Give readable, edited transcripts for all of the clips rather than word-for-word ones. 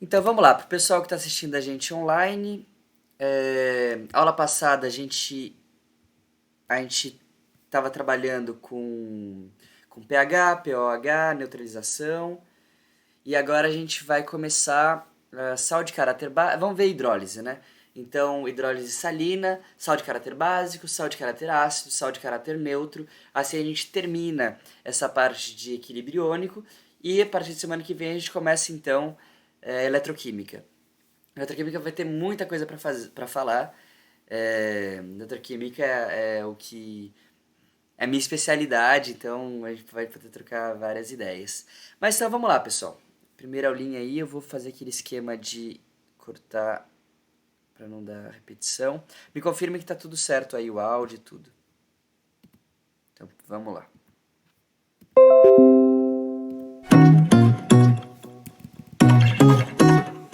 Então vamos lá, para o pessoal que está assistindo a gente online, aula passada a gente estava trabalhando com pH, pOH, neutralização, e agora a gente vai começar sal de caráter básico, vamos ver hidrólise, né? Então, hidrólise salina, sal de caráter básico, sal de caráter ácido, sal de caráter neutro. Assim a gente termina essa parte de equilíbrio iônico e a partir de semana que vem a gente começa então eletroquímica. Eletroquímica vai ter muita coisa para falar. Eletroquímica é o que é a minha especialidade, então a gente vai poder trocar várias ideias. Mas então vamos lá, pessoal. Primeira aulinha aí, eu vou fazer aquele esquema de cortar para não dar repetição. Me confirme que tá tudo certo aí, o áudio e tudo. Então vamos lá.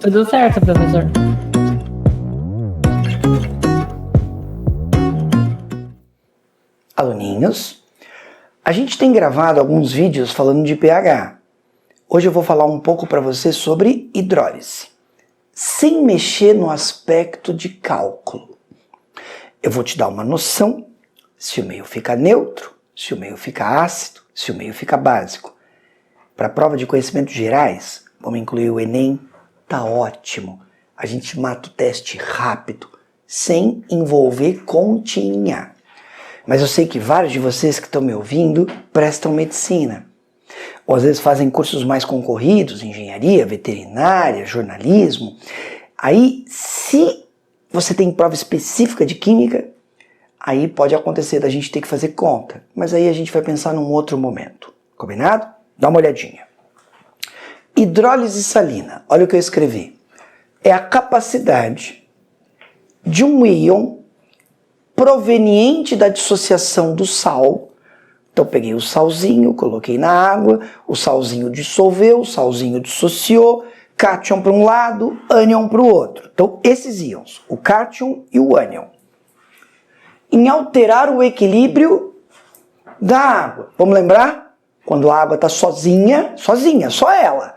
Tudo certo, professor. Aluninhos, a gente tem gravado alguns vídeos falando de pH. Hoje eu vou falar um pouco para você sobre hidrólise, sem mexer no aspecto de cálculo. Eu vou te dar uma noção se o meio fica neutro, se o meio fica ácido, se o meio fica básico. Para a prova de conhecimentos gerais, vamos incluir o Enem, tá ótimo. A gente mata o teste rápido, sem envolver continha. Mas eu sei que vários de vocês que estão me ouvindo prestam medicina. Ou às vezes fazem cursos mais concorridos, engenharia, veterinária, jornalismo. Aí, se você tem prova específica de química, aí pode acontecer da gente ter que fazer conta. Mas aí a gente vai pensar num outro momento. Combinado? Dá uma olhadinha. Hidrólise salina, olha o que eu escrevi. É a capacidade de um íon proveniente da dissociação do sal. Então eu peguei o salzinho, coloquei na água, o salzinho dissolveu, o salzinho dissociou, cátion para um lado, ânion para o outro. Então esses íons, o cátion e o ânion, em alterar o equilíbrio da água. Vamos lembrar? Quando a água está sozinha, só ela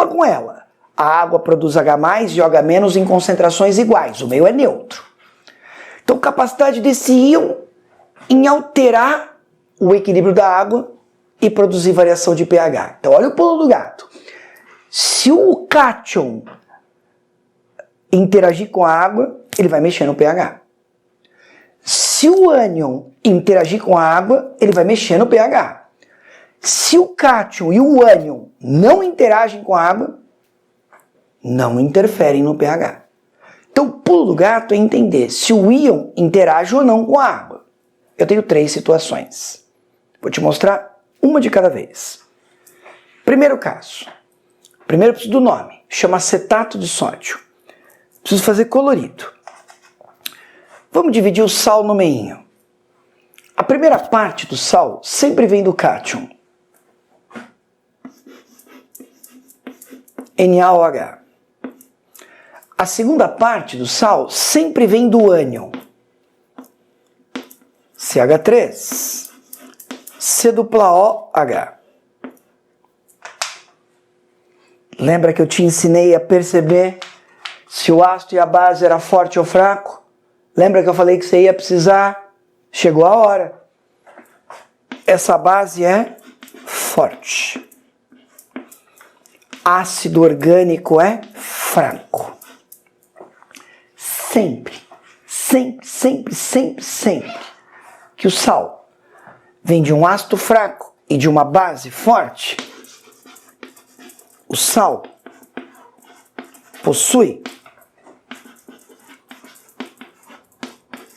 com ela. A água produz H+, e OH- em concentrações iguais, o meio é neutro. Então, capacidade desse íon em alterar o equilíbrio da água e produzir variação de pH. Então, olha o pulo do gato. Se o cátion interagir com a água, ele vai mexer no pH. Se o ânion interagir com a água, ele vai mexer no pH. Se o cátion e o ânion não interagem com a água, não interferem no pH. Então, o pulo do gato é entender se o íon interage ou não com a água. Eu tenho 3 situações. Vou te mostrar uma de cada vez. Primeiro caso. Primeiro eu preciso do nome. Chama acetato de sódio. Preciso fazer colorido. Vamos dividir o sal no meinho. A primeira parte do sal sempre vem do cátion. NaOH. A segunda parte do sal sempre vem do ânion. CH3. C-OH. Lembra que eu te ensinei a perceber se o ácido e a base era forte ou fraco? Lembra que eu falei que você ia precisar? Chegou a hora. Essa base é forte. Ácido orgânico é fraco. Sempre que o sal vem de um ácido fraco e de uma base forte, o sal possui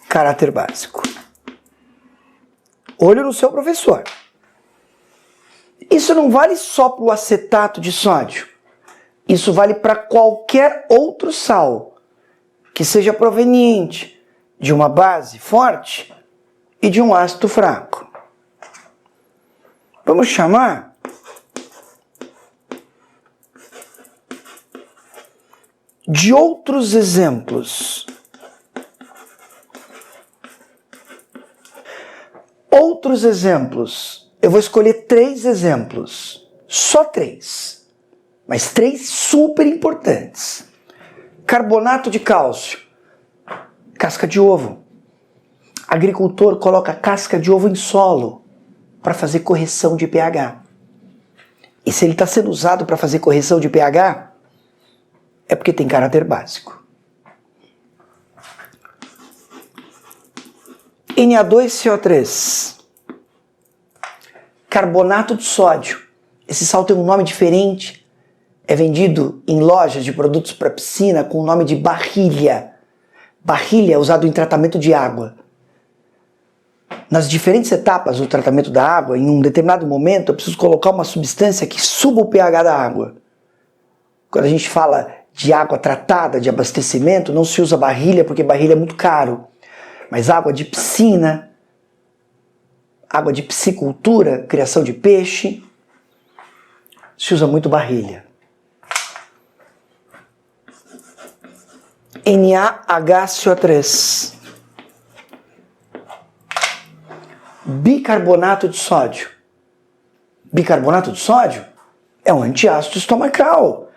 caráter básico. Olho no seu professor. Isso não vale só para o acetato de sódio. Isso vale para qualquer outro sal que seja proveniente de uma base forte e de um ácido fraco. Vamos chamar de outros exemplos. Outros exemplos. Eu vou escolher 3 exemplos. Só 3. mas 3 super importantes. Carbonato de cálcio, casca de ovo. Agricultor coloca casca de ovo em solo para fazer correção de pH. E se ele está sendo usado para fazer correção de pH, é porque tem caráter básico. Na2CO3, carbonato de sódio. Esse sal tem um nome diferente, é vendido em lojas de produtos para piscina com o nome de barrilha. Barrilha é usado em tratamento de água. Nas diferentes etapas do tratamento da água, em um determinado momento, eu preciso colocar uma substância que suba o pH da água. Quando a gente fala de água tratada, de abastecimento, não se usa barrilha porque barrilha é muito caro. Mas água de piscina, água de piscicultura, criação de peixe, se usa muito barrilha. NaHCO3. Bicarbonato de sódio. Bicarbonato de sódio é um antiácido estomacal.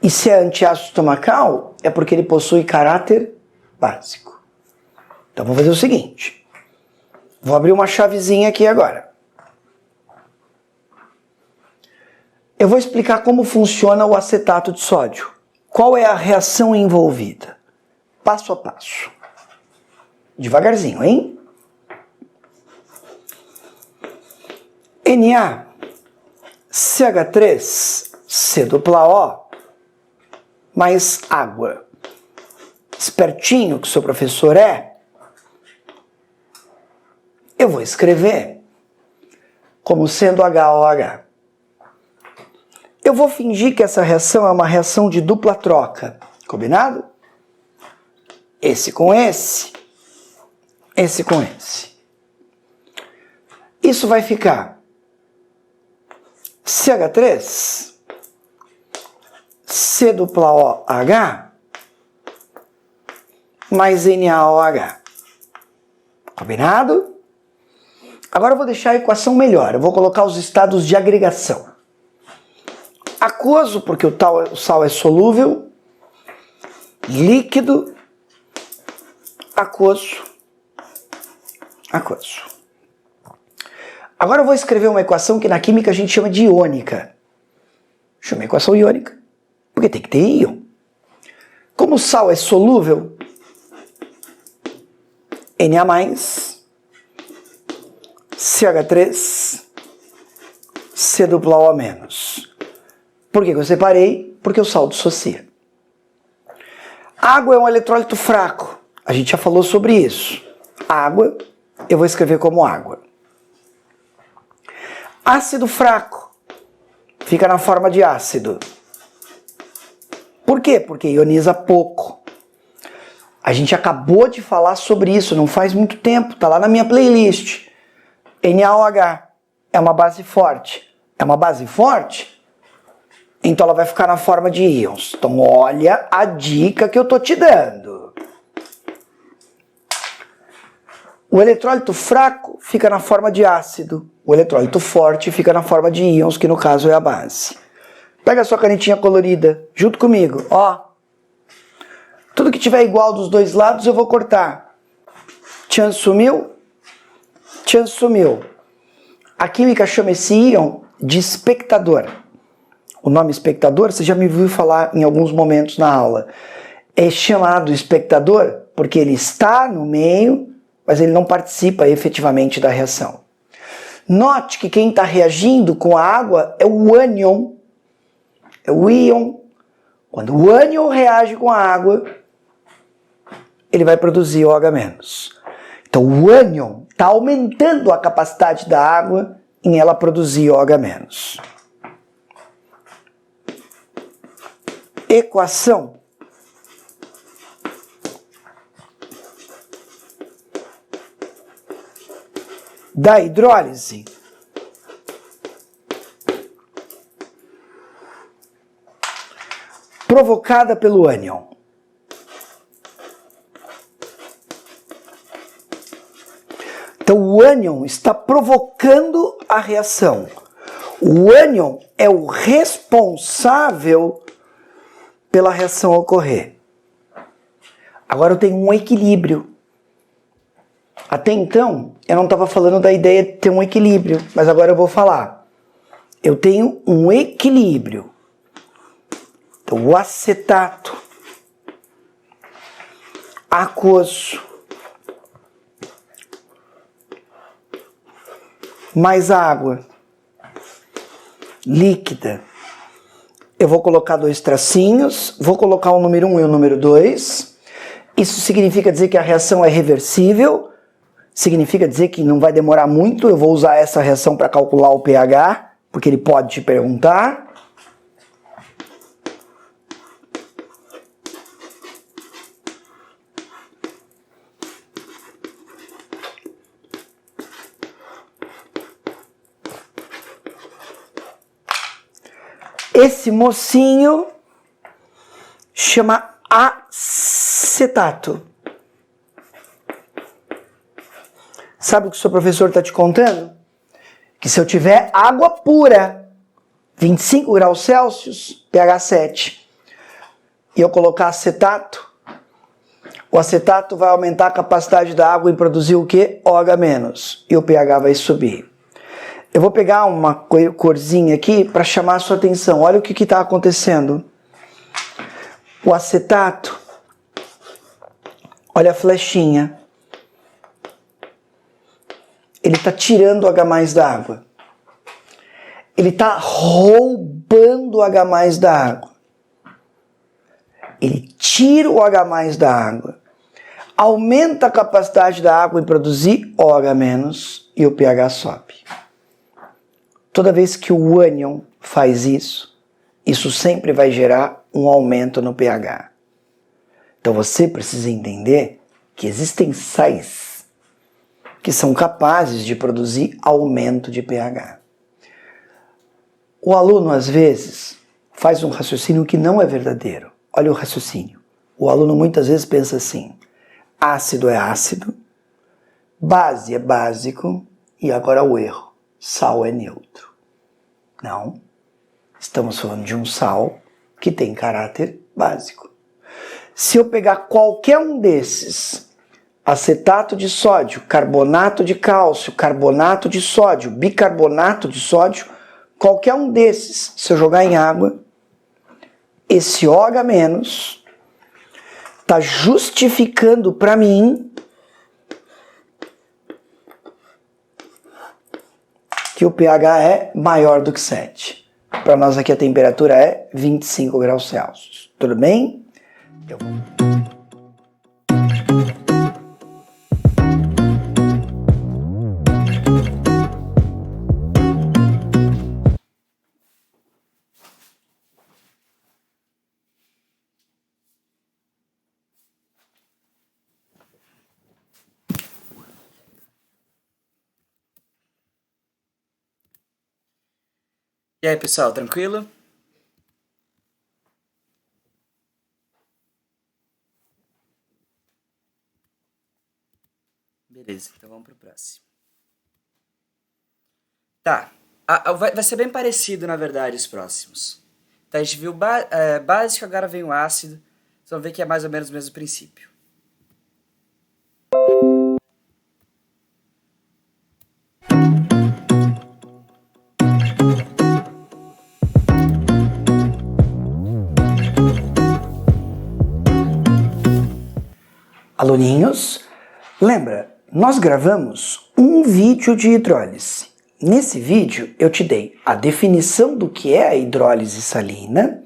E se é antiácido estomacal, é porque ele possui caráter básico. Então vamos fazer o seguinte. Vou abrir uma chavezinha aqui agora. Eu vou explicar como funciona o acetato de sódio. Qual é a reação envolvida? Passo a passo. Devagarzinho, hein? NaCH3, CO, mais água. Espertinho que o seu professor é, eu vou escrever como sendo HOH. Eu vou fingir que essa reação é uma reação de dupla troca. Combinado? Esse com esse com esse. Isso vai ficar CH3, COOH, mais NaOH. Combinado? Agora eu vou deixar a equação melhor. Eu vou colocar os estados de agregação. Aquoso, porque o sal é solúvel. Líquido. Aquoso. Aquoso. Agora eu vou escrever uma equação que na química a gente chama de iônica. Chama equação iônica, porque tem que ter íon. Como o sal é solúvel, Na+, CH3, COO-. Por que eu separei? Porque o sal dissocia. Água é um eletrólito fraco. A gente já falou sobre isso. Água, eu vou escrever como água. Ácido fraco fica na forma de ácido. Por quê? Porque ioniza pouco. A gente acabou de falar sobre isso, não faz muito tempo, tá lá na minha playlist. NaOH é uma base forte. É uma base forte? Então ela vai ficar na forma de íons. Então olha a dica que eu tô te dando. O eletrólito fraco fica na forma de ácido. O eletrólito forte fica na forma de íons, que no caso é a base. Pega a sua canetinha colorida, junto comigo, ó. Tudo que tiver igual dos dois lados eu vou cortar. Tchan sumiu? Tchan sumiu. A química chama esse íon de espectador. O nome espectador, você já me viu falar em alguns momentos na aula. É chamado espectador porque ele está no meio, mas ele não participa efetivamente da reação. Note que quem está reagindo com a água é o ânion. É o íon. Quando o ânion reage com a água, ele vai produzir OH-. Então o ânion está aumentando a capacidade da água em ela produzir OH-. Equação da hidrólise provocada pelo ânion. Então o ânion está provocando a reação. O ânion é o responsável pela reação ocorrer. Agora eu tenho um equilíbrio. Até então, eu não estava falando da ideia de ter um equilíbrio, mas agora eu vou falar. Eu tenho um equilíbrio. Então, o acetato aquoso mais água líquida. Eu vou colocar 2 tracinhos, vou colocar o número 1 e o número 2. Isso significa dizer que a reação é reversível, significa dizer que não vai demorar muito. Eu vou usar essa reação para calcular o pH, porque ele pode te perguntar. Esse mocinho chama acetato. Sabe o que o seu professor está te contando? Que se eu tiver água pura, 25 graus Celsius, pH 7, e eu colocar acetato, o acetato vai aumentar a capacidade da água em produzir o quê? OH-, e o pH vai subir. Eu vou pegar uma corzinha aqui para chamar a sua atenção. Olha o que está acontecendo. O acetato, olha a flechinha. Ele está tirando o H+ da água. Ele está roubando o H+ da água. Ele tira o H+ da água. Aumenta a capacidade da água em produzir OH- e o pH sobe. Toda vez que o ânion faz isso, isso sempre vai gerar um aumento no pH. Então você precisa entender que existem sais que são capazes de produzir aumento de pH. O aluno, às vezes, faz um raciocínio que não é verdadeiro. Olha o raciocínio. O aluno muitas vezes pensa assim: ácido é ácido, base é básico, e agora o erro: sal é neutro. Não. Estamos falando de um sal que tem caráter básico. Se eu pegar qualquer um desses, acetato de sódio, carbonato de cálcio, carbonato de sódio, bicarbonato de sódio, qualquer um desses, se eu jogar em água, esse OH- está justificando para mim que o pH é maior do que 7. Para nós aqui a temperatura é 25 graus Celsius. Tudo bem? E aí, pessoal, tranquilo? Beleza, então vamos pro próximo. Tá, vai ser bem parecido, na verdade, os próximos. Tá, a gente viu básico, agora vem o ácido. Vocês vão ver que é mais ou menos o mesmo princípio. Aluninhos, lembra, nós gravamos um vídeo de hidrólise. Nesse vídeo eu te dei a definição do que é a hidrólise salina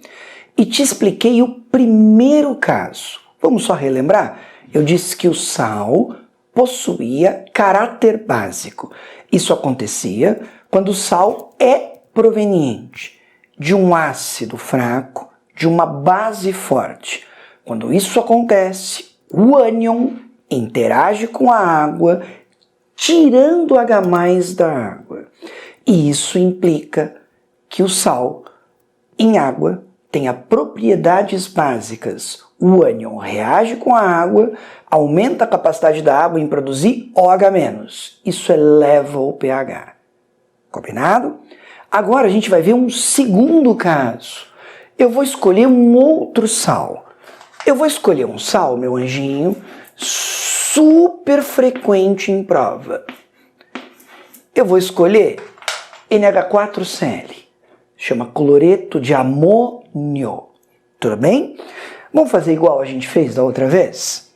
e te expliquei o primeiro caso. Vamos só relembrar? Eu disse que o sal possuía caráter básico. Isso acontecia quando o sal é proveniente de um ácido fraco, de uma base forte. Quando isso acontece, o ânion interage com a água, tirando o H+ da água. E isso implica que o sal em água tenha propriedades básicas. O ânion reage com a água, aumenta a capacidade da água em produzir OH-. Isso eleva o pH. Combinado? Agora a gente vai ver um segundo caso. Eu vou escolher um outro sal. Eu vou escolher um sal, meu anjinho, super frequente em prova. Eu vou escolher NH4Cl. Chama cloreto de amônio. Tudo bem? Vamos fazer igual a gente fez da outra vez?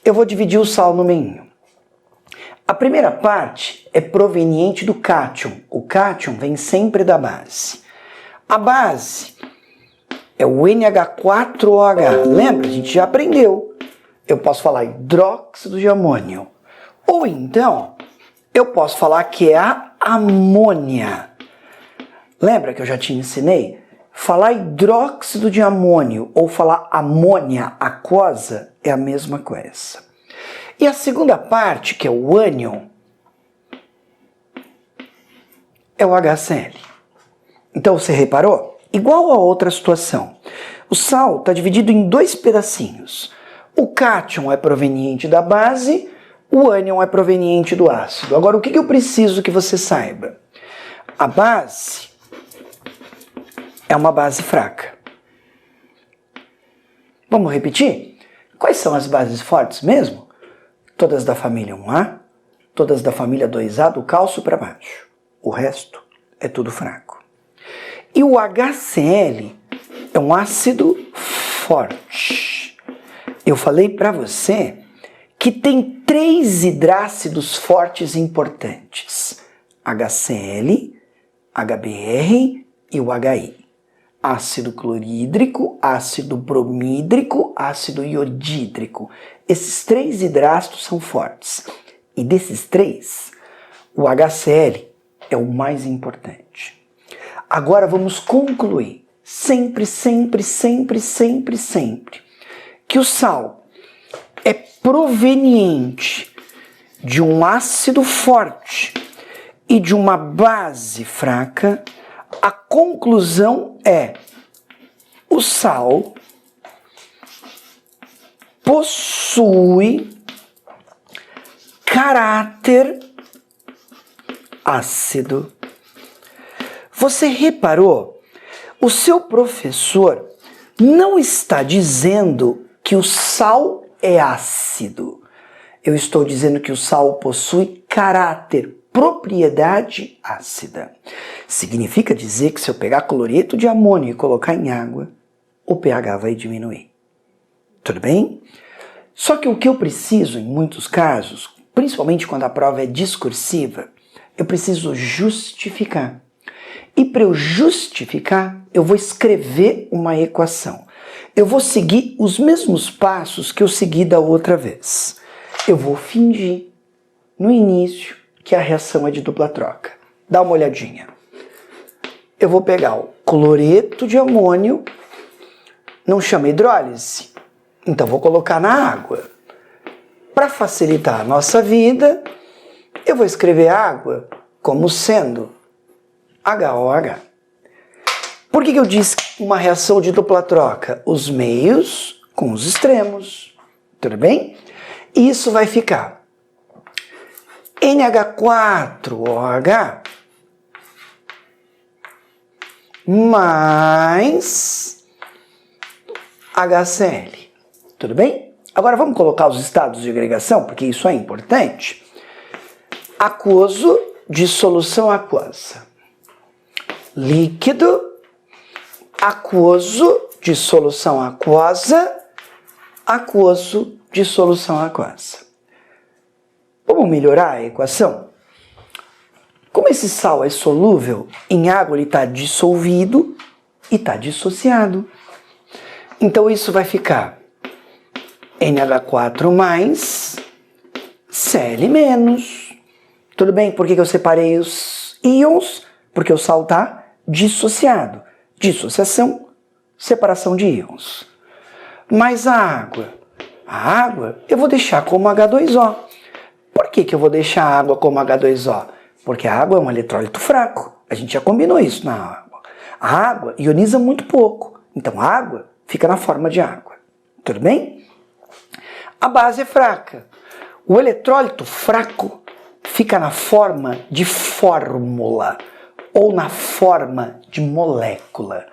Eu vou dividir o sal no meio. A primeira parte é proveniente do cátion. O cátion vem sempre da base. A base é o NH4OH. Lembra? A gente já aprendeu. Eu posso falar hidróxido de amônio. Ou então, eu posso falar que é a amônia. Lembra que eu já te ensinei? Falar hidróxido de amônio ou falar amônia aquosa é a mesma coisa. E a segunda parte, que é o ânion, é o HCl. Então você reparou? Igual a outra situação. O sal está dividido em dois pedacinhos. O cátion é proveniente da base, o ânion é proveniente do ácido. Agora, o que eu preciso que você saiba? A base é uma base fraca. Vamos repetir? Quais são as bases fortes mesmo? Todas da família 1A, todas da família 2A, do cálcio para baixo. O resto é tudo fraco. E o HCl é um ácido forte. Eu falei para você que tem 3 hidrácidos fortes importantes. HCl, HBr e o HI. Ácido clorídrico, ácido bromídrico, ácido iodídrico. Esses 3 hidrácidos são fortes. E desses 3, o HCl é o mais importante. Agora vamos concluir. Sempre, sempre, sempre, sempre, sempre. Que o sal é proveniente de um ácido forte e de uma base fraca. A conclusão é: o sal possui caráter ácido. Você reparou? O seu professor não está dizendo que o sal é ácido. Eu estou dizendo que o sal possui caráter, propriedade ácida. Significa dizer que se eu pegar cloreto de amônio e colocar em água, o pH vai diminuir. Tudo bem? Só que o que eu preciso, em muitos casos, principalmente quando a prova é discursiva, eu preciso justificar. E para eu justificar, eu vou escrever uma equação. Eu vou seguir os mesmos passos que eu segui da outra vez. Eu vou fingir, no início, que a reação é de dupla troca. Dá uma olhadinha. Eu vou pegar o cloreto de amônio, não chama hidrólise, então vou colocar na água. Para facilitar a nossa vida, eu vou escrever água como sendo HOH. Por que eu disse uma reação de dupla troca? Os meios com os extremos. Tudo bem? E isso vai ficar NH4OH mais HCl. Tudo bem? Agora vamos colocar os estados de agregação, porque isso é importante. Aquoso de solução aquosa. Líquido, aquoso de solução aquosa, aquoso de solução aquosa. Vamos melhorar a equação? Como esse sal é solúvel, em água ele está dissolvido e está dissociado. Então isso vai ficar NH4 mais Cl menos. Tudo bem? Por que eu separei os íons? Porque o sal está dissociado. Dissociação, separação de íons. Mas a água eu vou deixar como H2O. Por que eu vou deixar a água como H2O? Porque a água é um eletrólito fraco. A gente já combinou isso na água. A água ioniza muito pouco. Então a água fica na forma de água. Tudo bem? A base é fraca. O eletrólito fraco fica na forma de fórmula. ou na forma de molécula.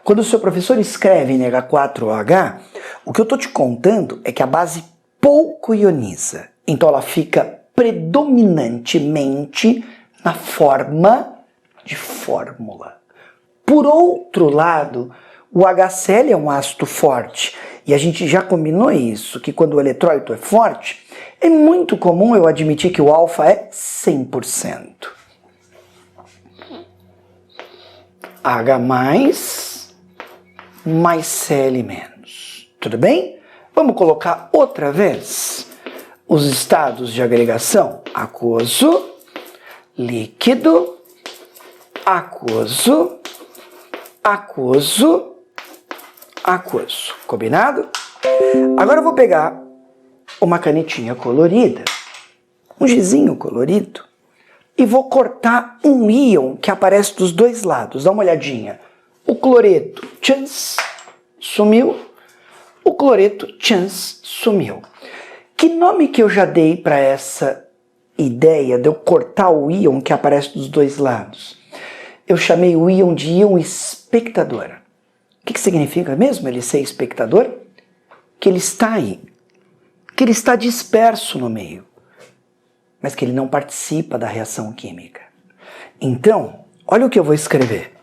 Quando o seu professor escreve NH4OH, o que eu estou te contando é que a base pouco ioniza. Então ela fica predominantemente na forma de fórmula. Por outro lado, o HCl é um ácido forte. E a gente já combinou isso, que quando o eletrólito é forte, é muito comum eu admitir que o alfa é 100%. H+, mais Cl-. Tudo bem? Vamos colocar outra vez os estados de agregação. Aquoso, líquido, aquoso, aquoso, aquoso. Combinado? Agora eu vou pegar uma canetinha colorida, um gizinho colorido, e vou cortar um íon que aparece dos dois lados. Dá uma olhadinha. O cloreto, tchans, sumiu. O cloreto, tchans, sumiu. Que nome que eu já dei para essa ideia de eu cortar o íon que aparece dos dois lados? Eu chamei o íon de íon espectador. O que significa mesmo ele ser espectador? Que ele está aí, que ele está disperso no meio, mas que ele não participa da reação química. Então, olha o que eu vou escrever.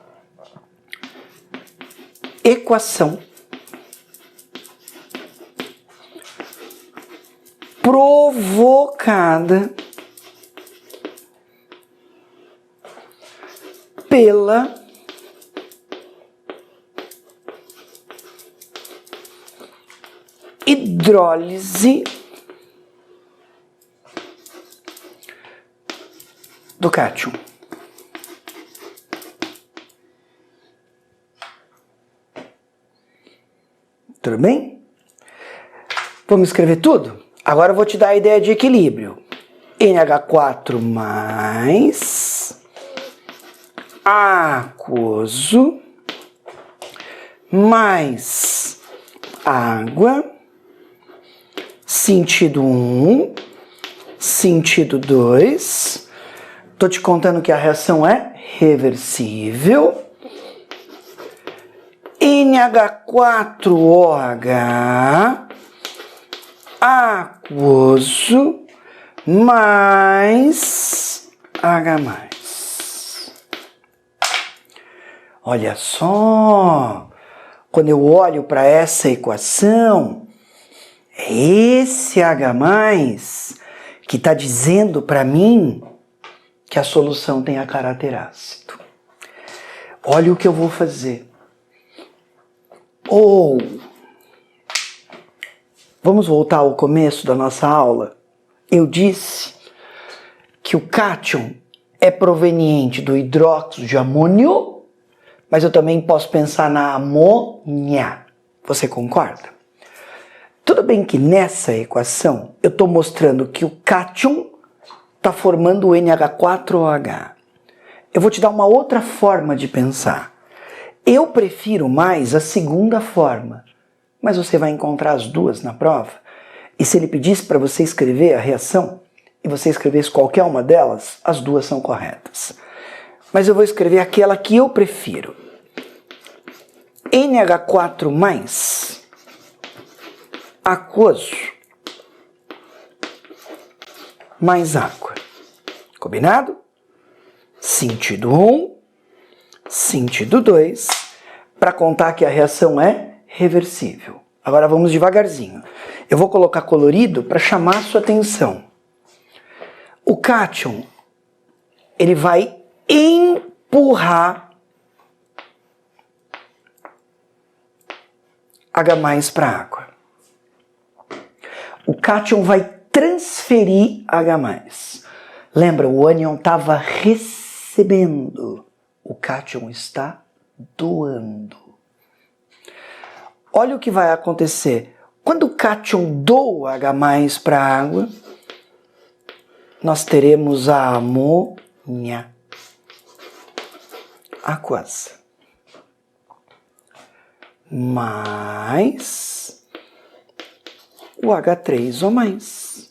Equação provocada pela hidrólise do cátion. Tudo bem? Vamos escrever tudo? Agora eu vou te dar a ideia de equilíbrio. NH4 mais aquoso mais água, sentido 1, sentido 2. Estou te contando que a reação é reversível. NH4OH aquoso mais H+. Olha só, quando eu olho para essa equação, é esse H+, que está dizendo para mim que a solução tem a caráter ácido. Olha o que eu vou fazer. Vamos voltar ao começo da nossa aula? Eu disse que o cátion é proveniente do hidróxido de amônio, mas eu também posso pensar na amônia. Você concorda? Tudo bem que nessa equação eu estou mostrando que o cátion está formando o NH4OH. Eu vou te dar uma outra forma de pensar. Eu prefiro mais a segunda forma, mas você vai encontrar as duas na prova. E se ele pedisse para você escrever a reação, e você escrevesse qualquer uma delas, as duas são corretas. Mas eu vou escrever aquela que eu prefiro. NH4 mais aquoso mais água. Combinado? Sentido 1, sentido 2, para contar que a reação é reversível. Agora vamos devagarzinho. Eu vou colocar colorido para chamar a sua atenção. O cátion, ele vai empurrar H+ para a água. O cátion vai transferir H+. Lembra, o ânion estava recebendo. O cátion está doando. Olha o que vai acontecer. Quando o cátion doa H+ para a água, nós teremos a amônia aquosa mais o H3O+.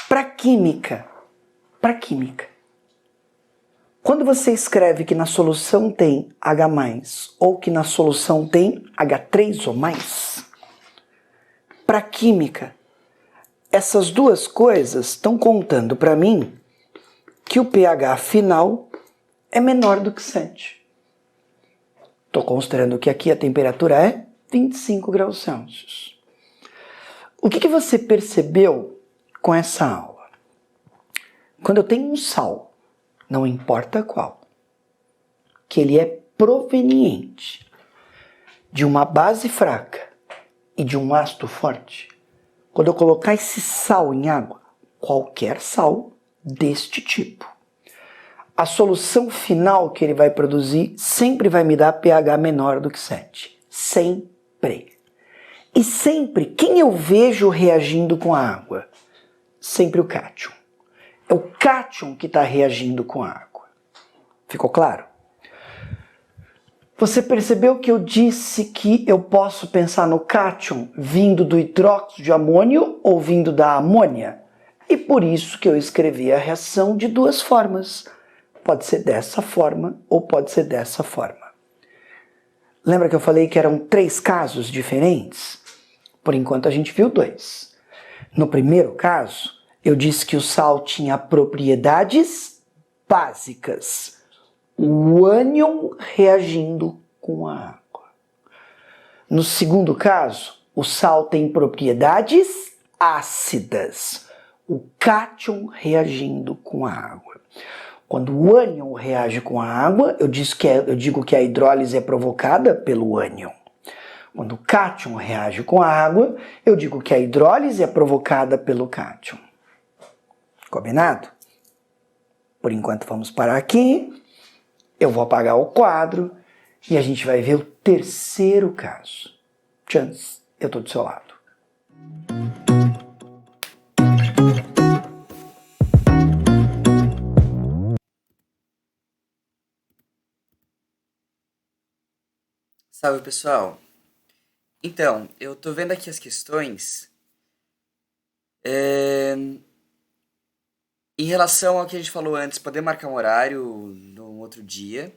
Para química, para química. Quando você escreve que na solução tem H+, ou que na solução tem H3 ou mais, para química, essas duas coisas estão contando para mim que o pH final é menor do que 7. Estou considerando que aqui a temperatura é 25 graus Celsius. O que você percebeu com essa aula? Quando eu tenho um sal, não importa qual, que ele é proveniente de uma base fraca e de um ácido forte, quando eu colocar esse sal em água, qualquer sal deste tipo, a solução final que ele vai produzir sempre vai me dar pH menor do que 7. Sempre. E sempre, quem eu vejo reagindo com a água? Sempre o cátion. É o cátion que está reagindo com a água. Ficou claro? Você percebeu que eu disse que eu posso pensar no cátion vindo do hidróxido de amônio ou vindo da amônia? E por isso que eu escrevi a reação de duas formas. Pode ser dessa forma ou pode ser dessa forma. Lembra que eu falei que eram 3 casos diferentes? Por enquanto a gente viu 2. No primeiro caso, eu disse que o sal tinha propriedades básicas. O ânion reagindo com a água. No segundo caso, o sal tem propriedades ácidas. O cátion reagindo com a água. Quando o ânion reage com a água, eu digo que a hidrólise é provocada pelo ânion. Quando o cátion reage com a água, eu digo que a hidrólise é provocada pelo cátion. Combinado? Por enquanto vamos parar aqui. Eu vou apagar o quadro e a gente vai ver o terceiro caso. Chance, eu estou do seu lado. Salve, pessoal! Então, eu tô vendo aqui as questões em relação ao que a gente falou antes, poder marcar um horário num outro dia.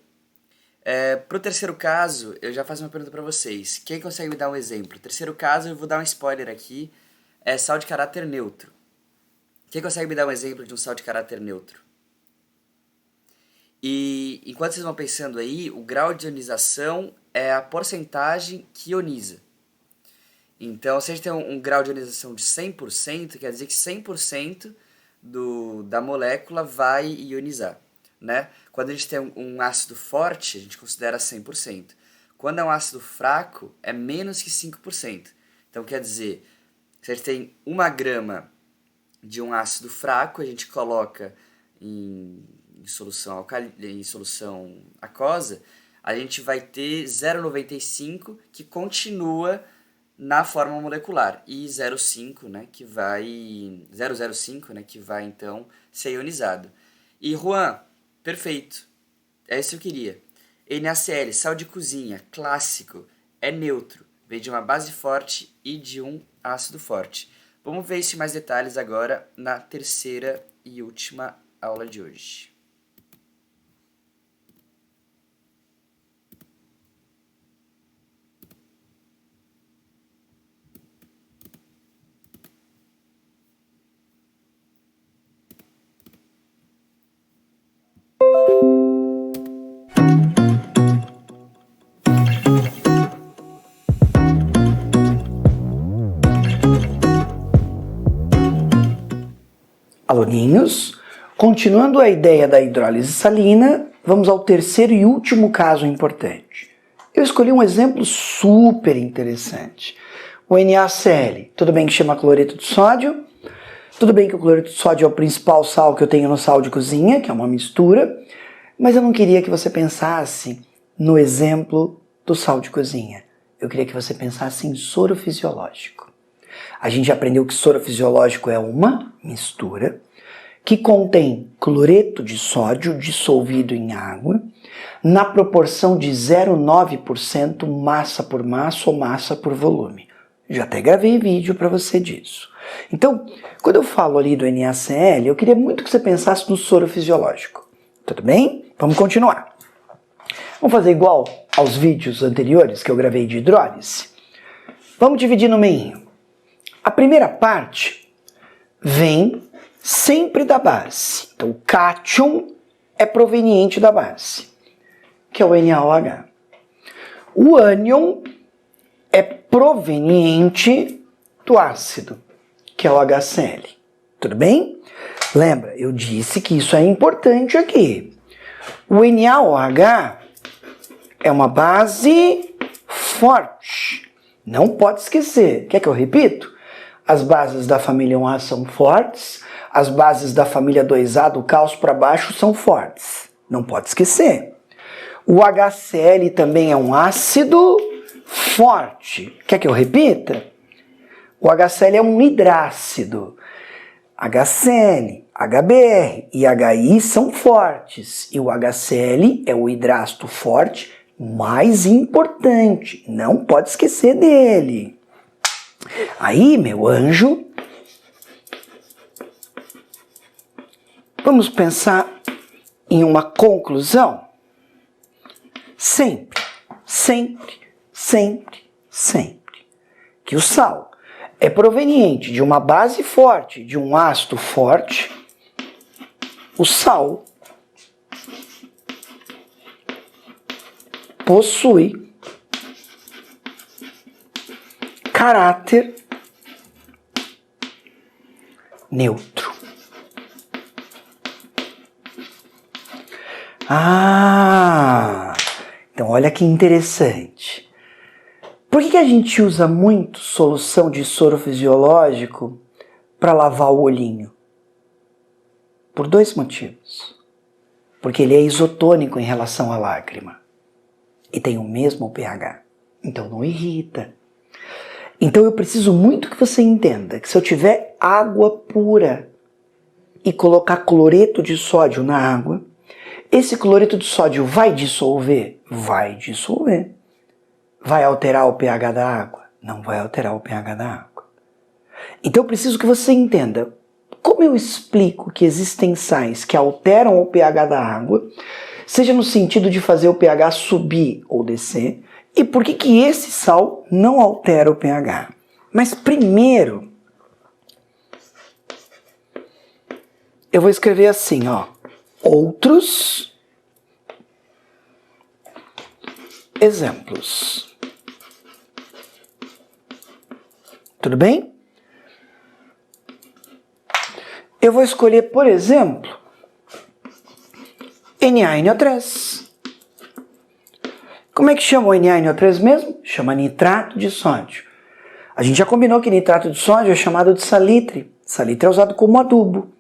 Pro terceiro caso, eu já faço uma pergunta para vocês. Quem consegue me dar um exemplo? Terceiro caso, eu vou dar um spoiler aqui, é sal de caráter neutro. Quem consegue me dar um exemplo de um sal de caráter neutro? E enquanto vocês vão pensando aí, o grau de ionização é a porcentagem que ioniza. Então, se a gente tem um grau de ionização de 100%, quer dizer que 100% da molécula vai ionizar, né? Quando a gente tem um ácido forte, a gente considera 100%. Quando é um ácido fraco, é menos que 5%. Então, quer dizer, se a gente tem 1 grama de um ácido fraco, a gente coloca em solução aquosa, a gente vai ter 0,95 que continua na forma molecular e 0,05, né, que vai 0,05, né, que vai então ser ionizado. E Juan, perfeito. É isso que eu queria. NaCl, sal de cozinha, clássico, é neutro, vem de uma base forte e de um ácido forte. Vamos ver isso em mais detalhes agora na terceira e última aula de hoje. Aluninhos, continuando a ideia da hidrólise salina, vamos ao terceiro e último caso importante. Eu escolhi um exemplo super interessante. O NaCl, tudo bem que chama cloreto de sódio, tudo bem que o cloreto de sódio é o principal sal que eu tenho no sal de cozinha, que é uma mistura, mas eu não queria que você pensasse no exemplo do sal de cozinha. Eu queria que você pensasse em soro fisiológico. A gente aprendeu que soro fisiológico é uma mistura que contém cloreto de sódio dissolvido em água na proporção de 0,9% massa por massa ou massa por volume. Já até gravei vídeo para você disso. Então, quando eu falo ali do NaCl, eu queria muito que você pensasse no soro fisiológico. Tudo bem? Vamos continuar. Vamos fazer igual aos vídeos anteriores que eu gravei de hidrólise? Vamos dividir no meio. A primeira parte vem sempre da base. Então, o cátion é proveniente da base, que é o NaOH. O ânion é proveniente do ácido, que é o HCl. Tudo bem? Lembra, eu disse que isso é importante aqui. O NaOH é uma base forte. Não pode esquecer. Quer que eu repito? As bases da família 1A são fortes, as bases da família 2A, do cálcio para baixo, são fortes. Não pode esquecer. O HCl também é um ácido forte. Quer que eu repita? O HCl é um hidrácido. HCl, HBr e HI são fortes. E o HCl é o hidrácido forte mais importante. Não pode esquecer dele. Aí, meu anjo, vamos pensar em uma conclusão? Sempre, sempre, sempre, sempre, que o sal é proveniente de uma base forte, de um ácido forte. O sal possui caráter neutro. Então olha que interessante. Por que a gente usa muito solução de soro fisiológico para lavar o olhinho? Por dois motivos. Porque ele é isotônico em relação à lágrima e tem o mesmo pH. Então não irrita. Então eu preciso muito que você entenda que se eu tiver água pura e colocar cloreto de sódio na água, esse cloreto de sódio vai dissolver? Vai dissolver. Vai alterar o pH da água? Não vai alterar o pH da água. Então eu preciso que você entenda como eu explico que existem sais que alteram o pH da água, seja no sentido de fazer o pH subir ou descer, e por que esse sal não altera o pH. Mas primeiro, eu vou escrever assim, ó, outros exemplos. Tudo bem? Eu vou escolher, por exemplo, NaNO3. Como é que chama o NaNO3 mesmo? Chama nitrato de sódio. A gente já combinou que nitrato de sódio é chamado de salitre. Salitre é usado como adubo.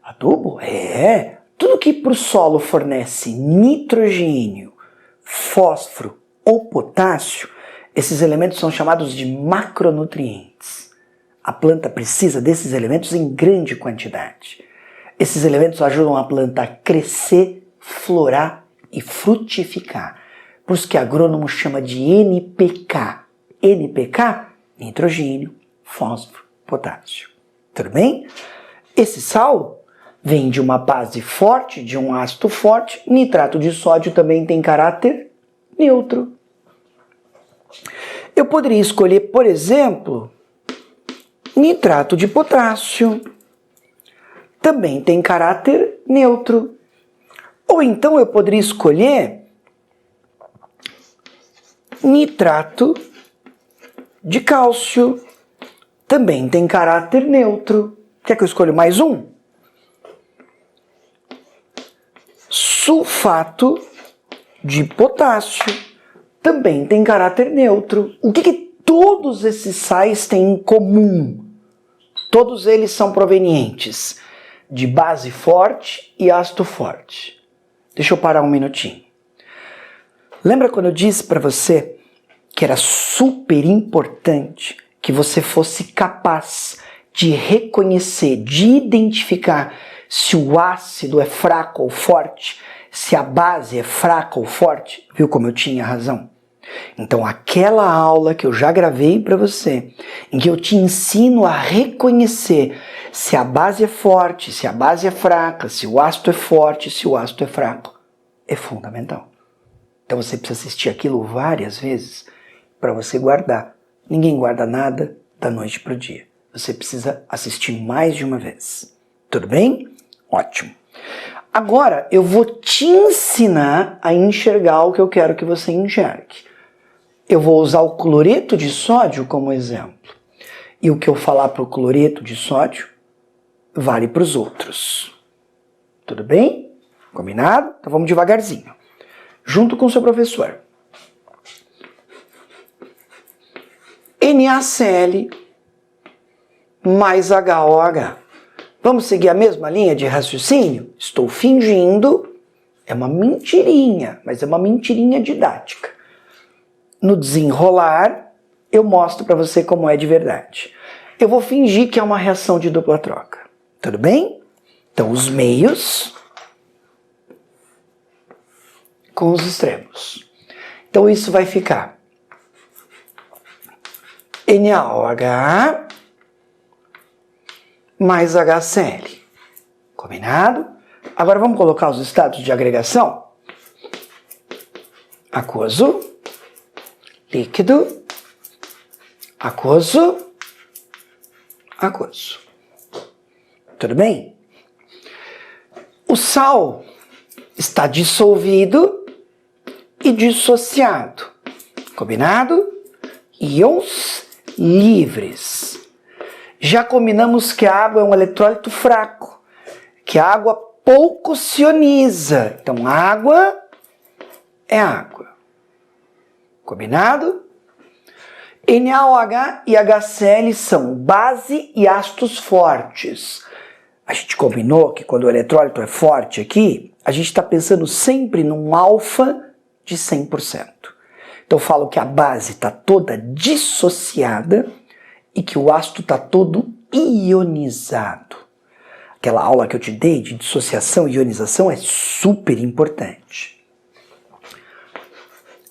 Adubo? É. Tudo que para o solo fornece nitrogênio, fósforo ou potássio, esses elementos são chamados de macronutrientes. A planta precisa desses elementos em grande quantidade. Esses elementos ajudam a planta a crescer, florar e frutificar. Por isso que agrônomo chama de NPK. NPK, nitrogênio, fósforo, potássio. Tudo bem? Esse sal vem de uma base forte, de um ácido forte. Nitrato de sódio também tem caráter neutro. Eu poderia escolher, por exemplo, nitrato de potássio. Também tem caráter neutro. Ou então eu poderia escolher nitrato de cálcio. Também tem caráter neutro. Quer que eu escolha mais um? Sulfato de potássio. Também tem caráter neutro. O que todos esses sais têm em comum? Todos eles são provenientes de base forte e ácido forte. Deixa eu parar um minutinho. Lembra quando eu disse para você que era super importante que você fosse capaz de reconhecer, de identificar se o ácido é fraco ou forte, se a base é fraca ou forte? Viu como eu tinha razão? Então, aquela aula que eu já gravei para você, em que eu te ensino a reconhecer se a base é forte, se a base é fraca, se o ácido é forte, se o ácido é fraco, é fundamental. Então, você precisa assistir aquilo várias vezes para você guardar. Ninguém guarda nada da noite para o dia. Você precisa assistir mais de uma vez. Tudo bem? Ótimo. Agora, eu vou te ensinar a enxergar o que eu quero que você enxergue. Eu vou usar o cloreto de sódio como exemplo. E o que eu falar para o cloreto de sódio vale para os outros. Tudo bem? Combinado? Então vamos devagarzinho. Junto com o seu professor. NaCl mais HOH. Vamos seguir a mesma linha de raciocínio? Estou fingindo. É uma mentirinha, mas é uma mentirinha didática. No desenrolar, eu mostro para você como é de verdade. Eu vou fingir que é uma reação de dupla troca. Tudo bem? Então, os meios com os extremos. Então, isso vai ficar NaOH mais HCl. Combinado? Agora, vamos colocar os estados de agregação? Aquoso, líquido, aquoso, aquoso. Tudo bem? O sal está dissolvido e dissociado. Combinado? Íons livres. Já combinamos que a água é um eletrólito fraco, que a água pouco se ioniza. Então, água é água. Combinado? NaOH e HCl são base e ácidos fortes. A gente combinou que quando o eletrólito é forte aqui, a gente está pensando sempre num alfa de 100%. Então eu falo que a base está toda dissociada e que o ácido está todo ionizado. Aquela aula que eu te dei de dissociação e ionização é super importante.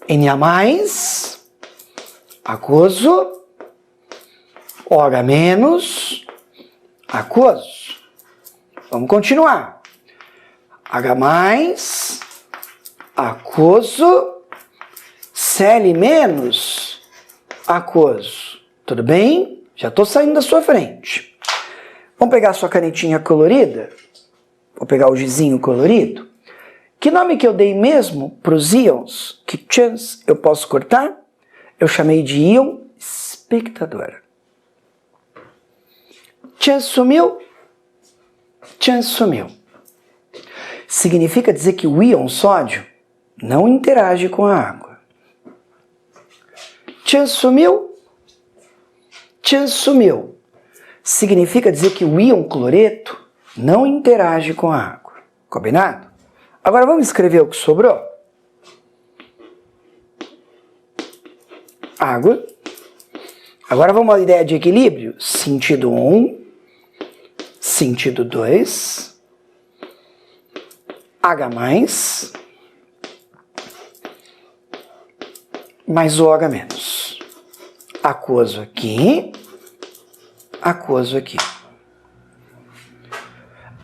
Na+, aquoso, OH-, aquoso. Vamos continuar. H+, aquoso, Cl-, aquoso. Tudo bem? Já estou saindo da sua frente. Vamos pegar a sua canetinha colorida? Vou pegar o gizinho colorido. Que nome que eu dei mesmo para os íons? Que chance eu posso cortar? Eu chamei de íon espectador. Chance sumiu? Chance sumiu. Significa dizer que o íon sódio não interage com a água. Chance sumiu? Chance sumiu. Significa dizer que o íon cloreto não interage com a água. Combinado? Agora vamos escrever o que sobrou. Água. Agora vamos à ideia de equilíbrio. Sentido 1, sentido 2, H+, mais OH-. Aquoso aqui, aquoso aqui.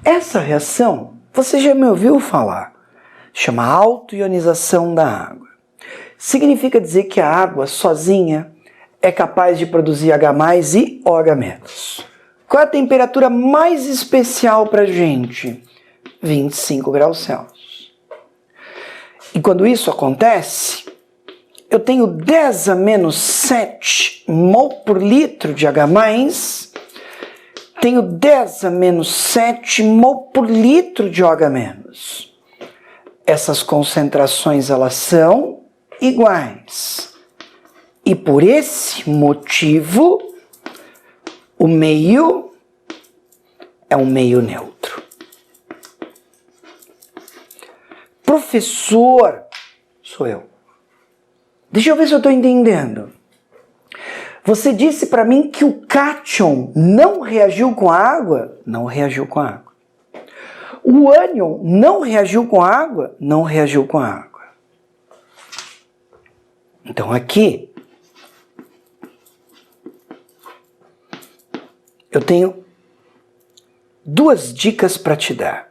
Essa reação, você já me ouviu falar, chama autoionização da água. Significa dizer que a água sozinha é capaz de produzir H+ e OH-. Qual é a temperatura mais especial para a gente? 25 graus Celsius. E quando isso acontece, eu tenho 10 a menos 7 mol por litro de H+, tenho 10 a menos 7 mol por litro de OH-. Essas concentrações, elas são iguais. E por esse motivo, o meio é um meio neutro. Professor, sou eu. Deixa eu ver se eu estou entendendo. Você disse para mim que o cátion não reagiu com a água? Não reagiu com a água. O ânion não reagiu com a água? Não reagiu com a água. Então aqui eu tenho duas dicas para te dar.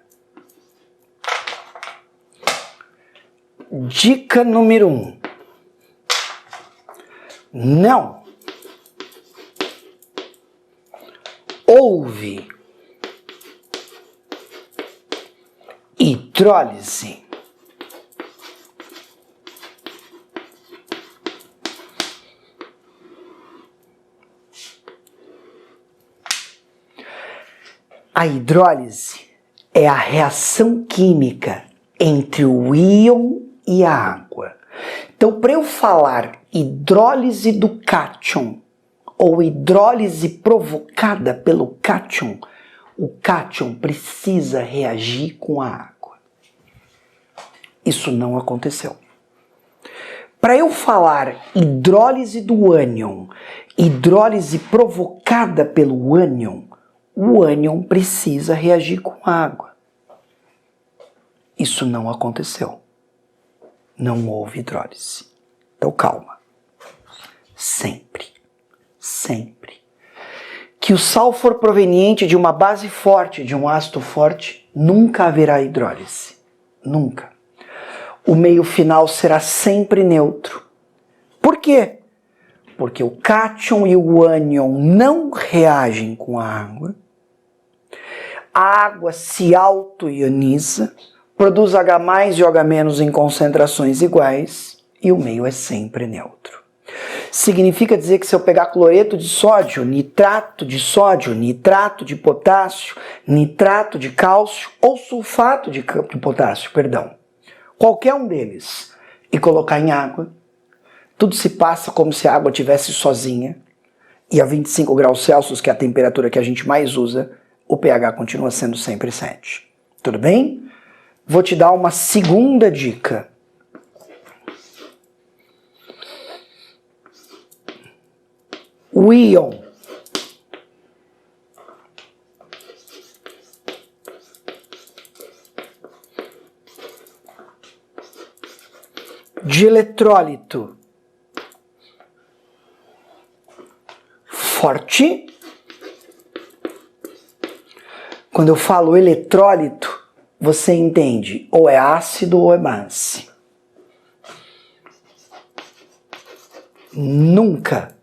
Dica número 1. Não houve hidrólise. A hidrólise é a reação química entre o íon e a água. Então, para eu falar hidrólise do cátion ou hidrólise provocada pelo cátion, o cátion precisa reagir com a água. Isso não aconteceu. Para eu falar hidrólise do ânion, hidrólise provocada pelo ânion, o ânion precisa reagir com a água. Isso não aconteceu. Não houve hidrólise. Então calma. Sempre que o sal for proveniente de uma base forte, de um ácido forte, nunca haverá hidrólise. Nunca. O meio final será sempre neutro. Por quê? Porque o cátion e o ânion não reagem com a água. A água se auto-ioniza, produz H+ e OH- em concentrações iguais e o meio é sempre neutro. Significa dizer que se eu pegar cloreto de sódio, nitrato de potássio, nitrato de cálcio ou sulfato de potássio, qualquer um deles, e colocar em água, tudo se passa como se a água estivesse sozinha e a 25 graus Celsius, que é a temperatura que a gente mais usa, o pH continua sendo sempre 7. Tudo bem? Vou te dar uma segunda dica. O íon de eletrólito forte. Quando eu falo eletrólito, você entende ou é ácido ou é base. Nunca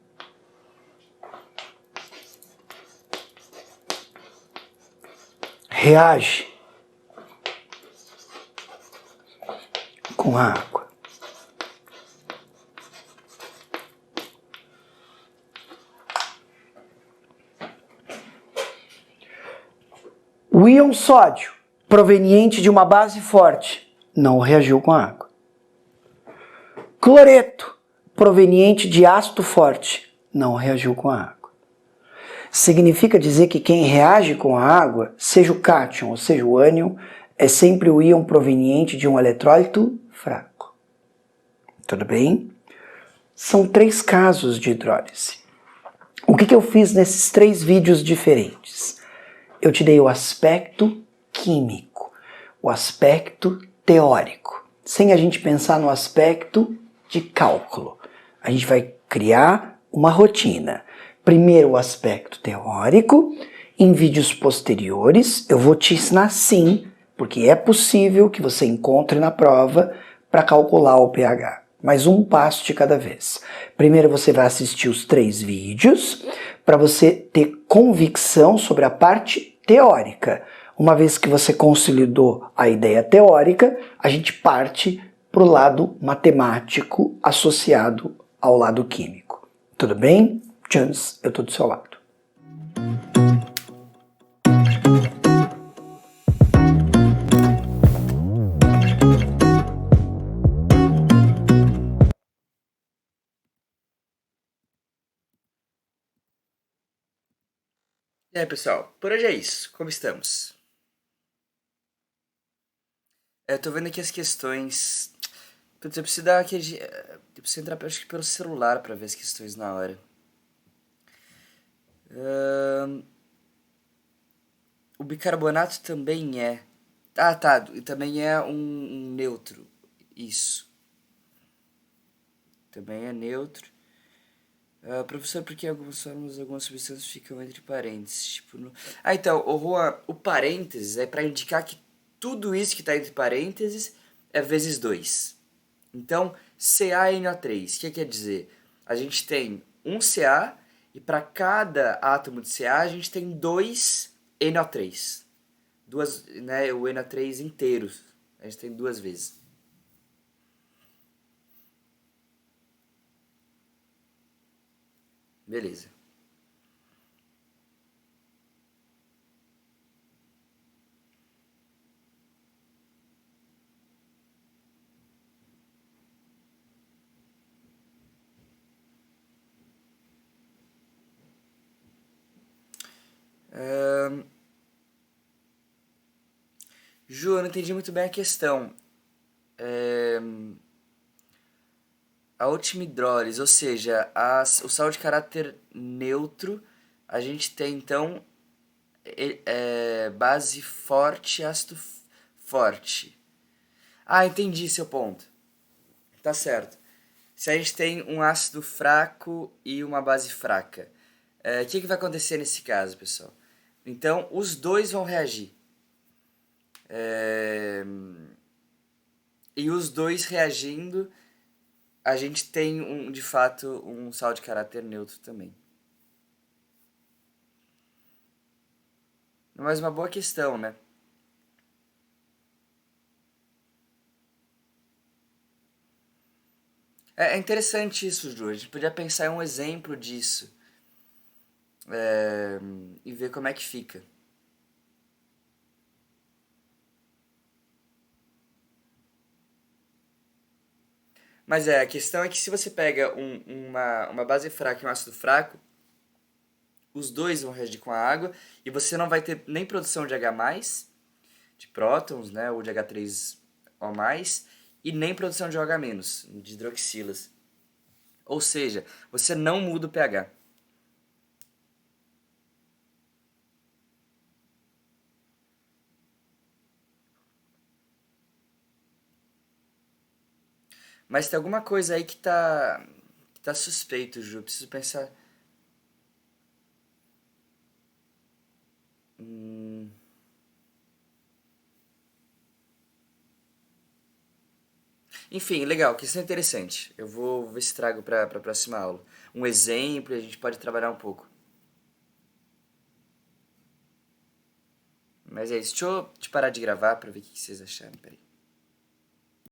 reage com a água. O íon sódio, proveniente de uma base forte, não reagiu com a água. Cloreto, proveniente de ácido forte, não reagiu com a água. Significa dizer que quem reage com a água, seja o cátion ou seja o ânion, é sempre o íon proveniente de um eletrólito fraco. Tudo bem? São 3 casos de hidrólise. O que eu fiz nesses 3 vídeos diferentes? Eu te dei o aspecto químico, o aspecto teórico, sem a gente pensar no aspecto de cálculo. A gente vai criar uma rotina. Primeiro o aspecto teórico, em vídeos posteriores eu vou te ensinar sim, porque é possível que você encontre na prova para calcular o pH. Mas um passo de cada vez. Primeiro você vai assistir os 3 vídeos para você ter convicção sobre a parte teórica. Uma vez que você consolidou a ideia teórica, a gente parte para o lado matemático associado ao lado químico. Tudo bem? Chance, eu tô do seu lado. E aí, pessoal, por hoje é isso. Como estamos? Eu tô vendo aqui as questões. Putz, eu preciso dar aquele. Eu preciso entrar, acho que pelo celular pra ver as questões na hora. O bicarbonato também é. Ah, tá. E também é um neutro. Isso. também é neutro. Professor, por que algumas formas, algumas substâncias ficam entre parênteses? Tipo, então, Juan, o parênteses é para indicar que tudo isso que está entre parênteses é vezes 2. Então, CaNO3, o que quer dizer? A gente tem um Ca e para cada átomo de Ca a gente tem 2 NO3. Duas, né, o NO3 inteiro. A gente tem 2 vezes. Beleza. Ju, eu não entendi muito bem a questão. A última hidrólise, ou seja, o sal de caráter neutro, a gente tem então base forte e ácido forte. Ah, entendi seu ponto. Tá certo. Se a gente tem um ácido fraco e uma base fraca, o que vai acontecer nesse caso, pessoal? Então, os dois vão reagir. E os dois reagindo, a gente tem, de fato, um sal de caráter neutro também. Mas uma boa questão, né? É interessante isso, Ju. A gente podia pensar em um exemplo disso. E ver como é que fica. Mas a questão é que se você pega uma base fraca e um ácido fraco, os dois vão reagir com a água e você não vai ter nem produção de H+, de prótons, né, ou de H3O+, e nem produção de OH-, de hidroxilas. Ou seja, você não muda o pH. Mas tem alguma coisa aí que tá suspeito, Ju. Preciso pensar. Hum, Enfim, legal, questão interessante. Eu vou ver se trago para a próxima aula. Um exemplo e a gente pode trabalhar um pouco. Mas é isso. Deixa eu parar de gravar para ver o que vocês acharam. Peraí.